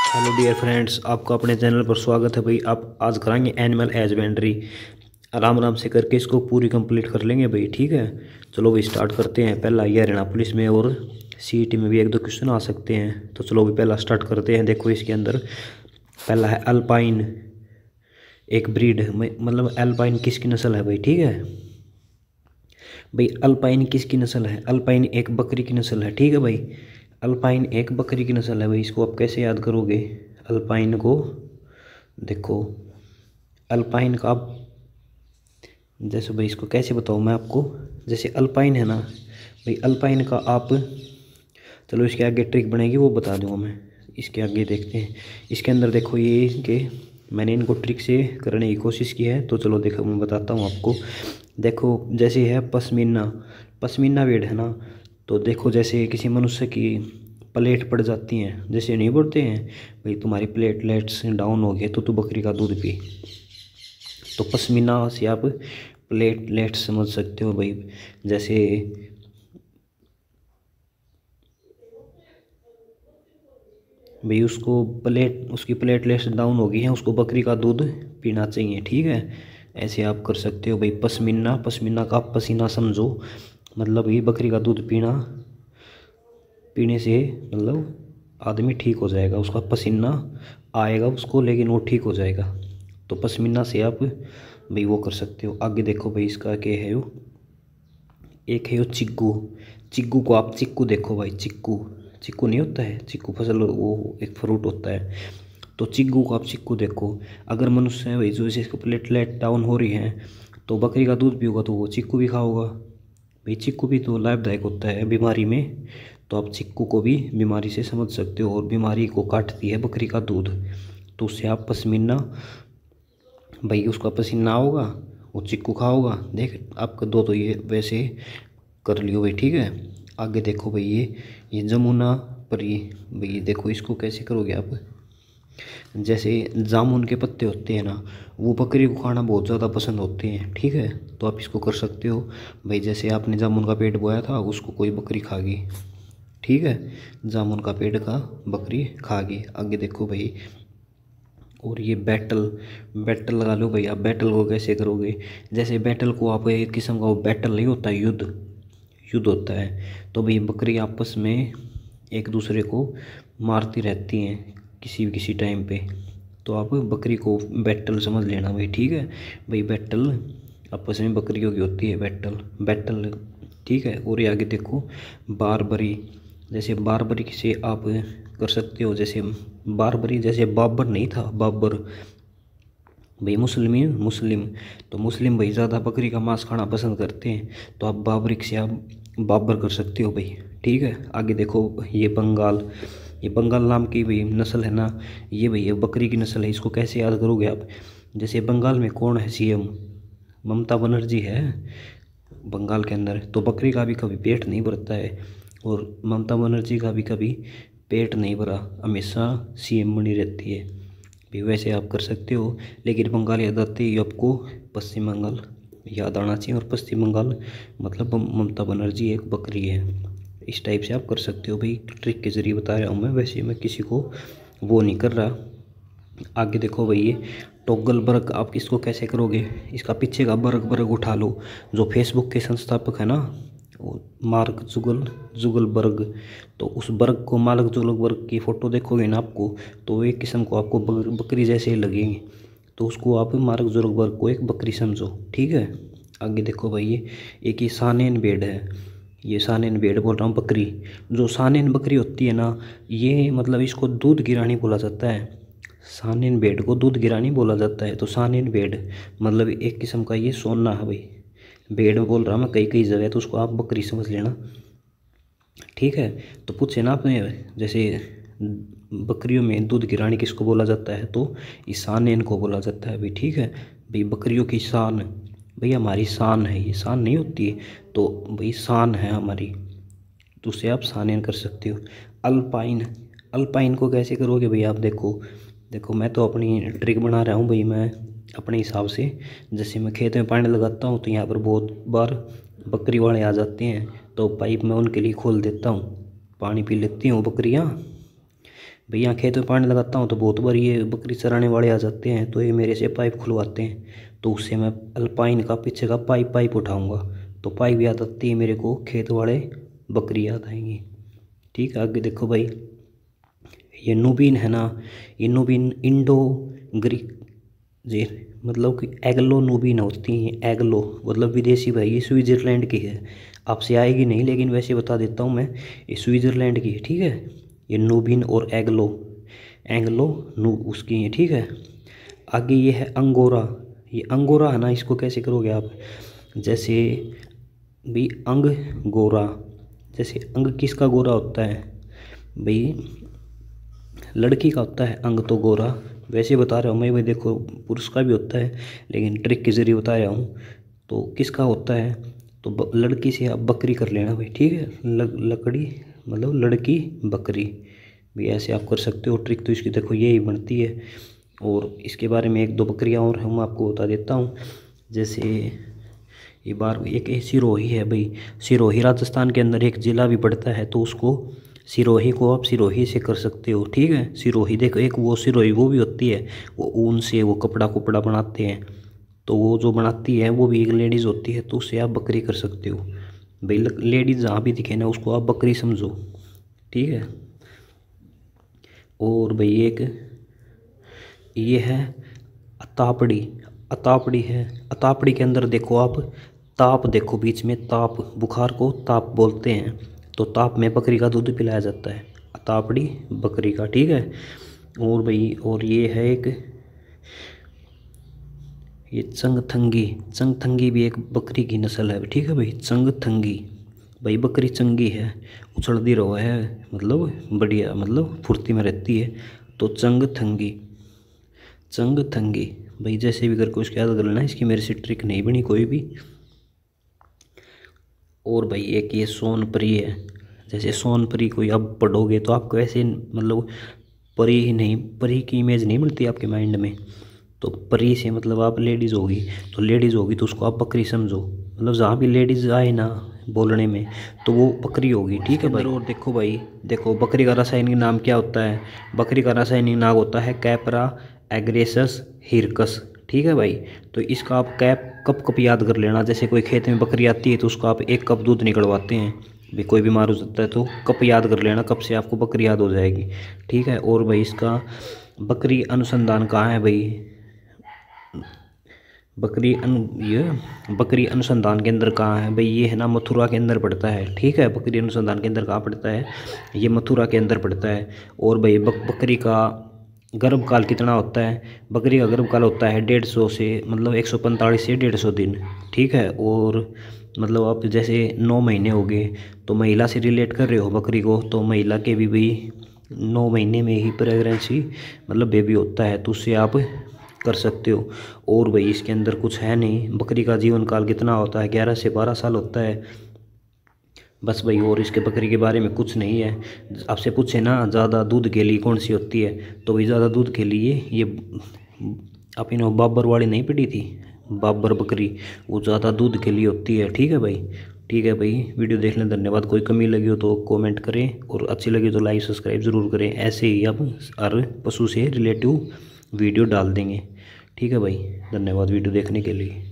Hello dear friends, आपका अपने channel पर स्वागत है भाई। आप आज कराएंगे एनिमल हस्बेंड्री। आराम आराम से करके इसको पूरी कंप्लीट कर लेंगे भाई, ठीक है। चलो भाई स्टार्ट करते हैं। पहला ये हरियाणा पुलिस में और सीईटी में भी एक दो क्वेश्चन आ सकते हैं, तो चलो भाई पहला स्टार्ट करते हैं। देखो इसके अंदर पहला है अल्पाइन। एक ब्रीड मतलब अल्पाइन किसकी नस्ल है भाई, ठीक है भाई। अल्पाइन किसकी नस्ल है? अल्पाइन एक बकरी की नस्ल है, ठीक है भाई। अल्पाइन एक बकरी की नस्ल है भाई। इसको आप कैसे याद करोगे अल्पाइन को? देखो अल्पाइन का आप जैसे भाई इसको कैसे बताऊँ मैं आपको। जैसे अल्पाइन है ना भाई, अल्पाइन का आप चलो इसके आगे ट्रिक बनेगी वो बता दूंगा मैं। इसके आगे देखते हैं। इसके अंदर देखो ये इनके मैंने इनको ट्रिक से करने की कोशिश की है, तो चलो देखो मैं बताता हूँ आपको। देखो जैसे है पश्मीना, पश्मीना भेड़ है ना, तो देखो जैसे किसी मनुष्य की प्लेट पड़ जाती हैं, जैसे नहीं बोलते हैं भाई तुम्हारी प्लेटलेट्स डाउन हो गए तो तू बकरी का दूध पी। तो पश्मीना से आप प्लेटलेट्स समझ सकते हो भाई। जैसे भाई उसको उसकी प्लेटलेट्स डाउन हो गई हैं, उसको बकरी का दूध पीना चाहिए, ठीक है। ऐसे आप कर सकते हो भाई। पश्मीना, पश्मीना का आप पसीना समझो, मतलब ये बकरी का दूध पीने से मतलब आदमी ठीक हो जाएगा, उसका पसीना आएगा उसको लेकिन वो ठीक हो जाएगा। तो पश्मीना से आप भाई वो कर सकते हो। आगे देखो भाई इसका क्या है वो, एक है वो चिक्कू। चिक्कू को आप चिक्कू देखो भाई, चिक्कू चिक्कू नहीं होता है, चिक्कू फसल वो एक फ्रूट होता है। तो चिक्कू को आप चिक्कू देखो। अगर मनुष्य है भाई जो जैसे इसको प्लेटलेट डाउन हो रही है तो बकरी का दूध पिएगा तो वो चिक्कू भी खाओगा भाई। चिक्कू भी तो लाभदायक होता है बीमारी में, तो आप चिक्कू को भी बीमारी से समझ सकते हो। और बीमारी को काटती है बकरी का दूध, तो उससे आप पश्मीना भाई उसका पसीना होगा वो चिक्कू खाओगा। देख आपका दो तो ये वैसे कर लियो भाई, ठीक है। आगे देखो भाई ये जमुना परी भाई, देखो इसको कैसे करोगे आप। जैसे जामुन के पत्ते होते हैं ना, वो बकरी को खाना बहुत ज़्यादा पसंद होते हैं, ठीक है। तो आप इसको कर सकते हो भाई। जैसे आपने जामुन का पेड़ बोया था, उसको कोई बकरी खा गई, ठीक है। जामुन का पेड़ का बकरी खा गई। आगे देखो भाई, और ये बैटल, बैटल लगा लो भाई। आप बैटल को कैसे करोगे? जैसे बैटल को आप एक किस्म का वो बैटल नहीं होता, युद्ध, युद्ध होता है। तो भाई बकरी आपस में एक दूसरे को मारती रहती हैं किसी टाइम पे, तो आप बकरी को बैटल समझ लेना भाई, ठीक है भाई। बैटल आपस में बकरियों की होती है, बैटल बैटल, ठीक है। और ये आगे देखो बारबरी। जैसे बारबरी से आप कर सकते हो, जैसे बारबरी जैसे बाबर नहीं था, बाबर भाई मुस्लिम, तो मुस्लिम भाई ज़्यादा बकरी का मांस खाना पसंद करते हैं, तो आप बाबरिक से आप बाबर कर सकते हो भाई, ठीक है। आगे देखो ये बंगाल, ये बंगाल नाम की भाई नस्ल है ना, ये भाई ये बकरी की नस्ल है। इसको कैसे याद करोगे आप? जैसे बंगाल में कौन है सीएम? ममता बनर्जी है बंगाल के अंदर। तो बकरी का भी कभी पेट नहीं भरता है, और ममता बनर्जी का भी कभी पेट नहीं भरा, हमेशा सीएम बनी रहती है भी। वैसे आप कर सकते हो, लेकिन बंगाल याद आते ही आपको पश्चिम बंगाल याद आना चाहिए। और पश्चिम बंगाल मतलब ममता बनर्जी एक बकरी है। इस टाइप से आप कर सकते हो भाई। ट्रिक के जरिए बता रहा हूँ मैं, वैसे मैं किसी को वो नहीं कर रहा। आगे देखो भाई ये टॉगल बर्ग, आप इसको कैसे करोगे? इसका पीछे का बर्ग बर्ग उठा लो। जो फेसबुक के संस्थापक है ना, वो मार्क जुगलबर्ग, तो उस बर्ग को, मार्क जुगलबर्ग की फ़ोटो देखोगे ना आपको, तो एक किस्म को आपको बकरी जैसे ही लगेंगे, तो उसको आप मार्क जुगलबर्ग को एक बकरी समझो, ठीक है। आगे देखो भाई ये एक ही सानेन भेड़ है। ये सानेन भेड़ बोल रहा हूँ, बकरी। जो सानेन बकरी होती है ना, ये मतलब इसको दूध गिरानी बोला जाता है। सानेन भेड़ को दूध गिरानी बोला जाता है। तो सानेन भेड़ मतलब एक किस्म का ये सोना है भाई। भेड़ बोल रहा मैं कई कई जगह, तो उसको आप बकरी समझ लेना, ठीक है। तो पूछे ना आपने जैसे बकरियों में दूध गिरानी किसको बोला जाता है, तो इस सानेन को बोला जाता है भाई, ठीक है भाई। बकरियों की शान भाई, हमारी शान है, ये शान नहीं होती है, तो भाई शान है हमारी, तो उससे आप सानेन कर सकते हो। अल्पाइन, अल्पाइन को कैसे करोगे भाई? आप देखो, देखो मैं तो अपनी ट्रिक बना रहा हूँ भाई, मैं अपने हिसाब से। जैसे मैं खेत में पानी लगाता हूँ तो यहाँ पर बहुत बार बकरी वाले आ जाते हैं, तो पाइप मैं उनके लिए खोल देता हूँ, पानी पी लेती हूँ बकरियाँ भैया खेत में पानी लगाता हूँ तो बहुत बार ये बकरी चराने वाले आ जाते हैं, तो ये मेरे से पाइप खुलवाते हैं, तो उससे मैं अल्पाइन का पीछे का पाइप उठाऊँगा, तो पाइप याद आती है मेरे को, खेत वाले बकरी याद आएंगी। ठीक है, आगे देखो भाई, ये नूबीन है ना, ये नूबीन इंडो ग्रीक जी, मतलब कि एग्लो नूबीन होती हैं, एग्लो मतलब विदेशी भाई, ये स्विट्ज़रलैंड की है, आपसे आएगी नहीं लेकिन वैसे बता देता हूँ मैं, ये स्विट्ज़रलैंड की है। ठीक है, ये नूबीन और एग्लो, एंग्लो नू उसकी है। ठीक है, आगे ये है अंगोरा, ये अंगोरा है ना, इसको कैसे करोगे आप, जैसे भी अंग गोरा, जैसे अंग किसका गोरा होता है भाई, लड़की का होता है अंग तो गोरा, वैसे बता रहा हूँ मैं भाई, देखो पुरुष का भी होता है लेकिन ट्रिक के ज़रिए बता रहा हूँ। तो किसका होता है, तो लड़की से आप बकरी कर लेना भाई। ठीक है, लकड़ी मतलब लड़की बकरी भी ऐसे आप कर सकते हो। ट्रिक तो इसकी देखो यही बनती है, और इसके बारे में एक दो बकरियाँ और हम आपको बता देता हूँ। जैसे ये बार एक सिरोही है भाई, सिरोही राजस्थान के अंदर एक ज़िला भी पड़ता है, तो उसको सिरोही को आप सिरोही से कर सकते हो। ठीक है, सिरोही देखो, एक वो सिरोही वो भी होती है, वो ऊन से वो कपड़ा बनाते हैं, तो वो जो बनाती है वो भी एक लेडीज़ होती है, तो उससे आप बकरी कर सकते हो भाई। लेडीज़ जहाँ भी दिखे ना उसको आप बकरी समझो। ठीक है, और भाई एक ये है अतापड़ी, अतापड़ी है, अतापड़ी के अंदर देखो आप, ताप देखो बीच में, ताप बुखार को ताप बोलते हैं, तो ताप में बकरी का दूध पिलाया जाता है, अतापड़ी बकरी का। ठीक है, और भाई और ये है एक ये चंगथंगी, चंगथंगी भी एक बकरी की नस्ल है। ठीक है भाई, चंगथंगी भाई बकरी चंगी है, उछलती रहो है, मतलब बढ़िया, मतलब फुर्ती में रहती है, तो चंगथंगी, चंगथंगी भाई जैसे भी करके उसको याद कर लेना, इसकी मेरे से ट्रिक नहीं बनी कोई भी। और भाई एक ये सोनपरी है, जैसे सोनपरी कोई अब पढ़ोगे तो आपको ऐसे मतलब परी ही नहीं, परी की इमेज नहीं मिलती आपके माइंड में, तो परी से मतलब आप लेडीज़ होगी, तो लेडीज़ होगी तो उसको आप बकरी समझो, मतलब जहाँ भी लेडीज़ आए ना बोलने में तो वो बकरी होगी। ठीक है भाई, और देखो भाई, देखो बकरी का रासायनिक नाम क्या होता है, बकरी का रासायनिक नाम होता है कैपरा एग्रेसस हिरकस। ठीक है भाई, तो इसका आप कप याद कर लेना, जैसे कोई खेत में बकरी आती है तो उसको आप 1 कप दूध निकलवाते हैं भी, कोई बीमार हो सकता है तो कप याद कर लेना, कप से आपको बकरी याद हो जाएगी। ठीक है, और भाई इसका बकरी अनुसंधान कहाँ है भाई, ये बकरी अनुसंधान केंद्र कहाँ है भाई, ये है ना मथुरा के अंदर पड़ता है। ठीक है, बकरी अनुसंधान केंद्र कहाँ पड़ता है, ये मथुरा के अंदर पड़ता है। और भाई बकरी का गर्भकाल कितना होता है, बकरी का गर्भकाल होता है 150 से मतलब 145 से 150 दिन। ठीक है, और मतलब आप जैसे 9 महीने हो गए तो महिला से रिलेट कर रहे हो बकरी को, तो महिला के भी भाई 9 महीने में ही प्रेगनेंसी मतलब बेबी होता है, तो उससे आप कर सकते हो। और भाई इसके अंदर कुछ है नहीं, बकरी का जीवन काल कितना होता है, 11 से 12 साल होता है बस भाई, और इसके बकरी के बारे में कुछ नहीं है। आपसे पूछे ना ज़्यादा दूध के लिए कौन सी होती है, तो भाई ज़्यादा दूध के लिए ये आप इन्हों बाबर वाली नहीं पड़ी थी, बाबर बकरी, वो ज़्यादा दूध के लिए होती है। ठीक है भाई, ठीक है भाई, वीडियो देखने धन्यवाद। कोई कमी लगी हो तो कमेंट करें, और अच्छी लगी तो लाइक सब्सक्राइब ज़रूर करें। ऐसे ही अब हर पशु से रिलेटिव वीडियो डाल देंगे। ठीक है भाई, धन्यवाद वीडियो देखने के लिए।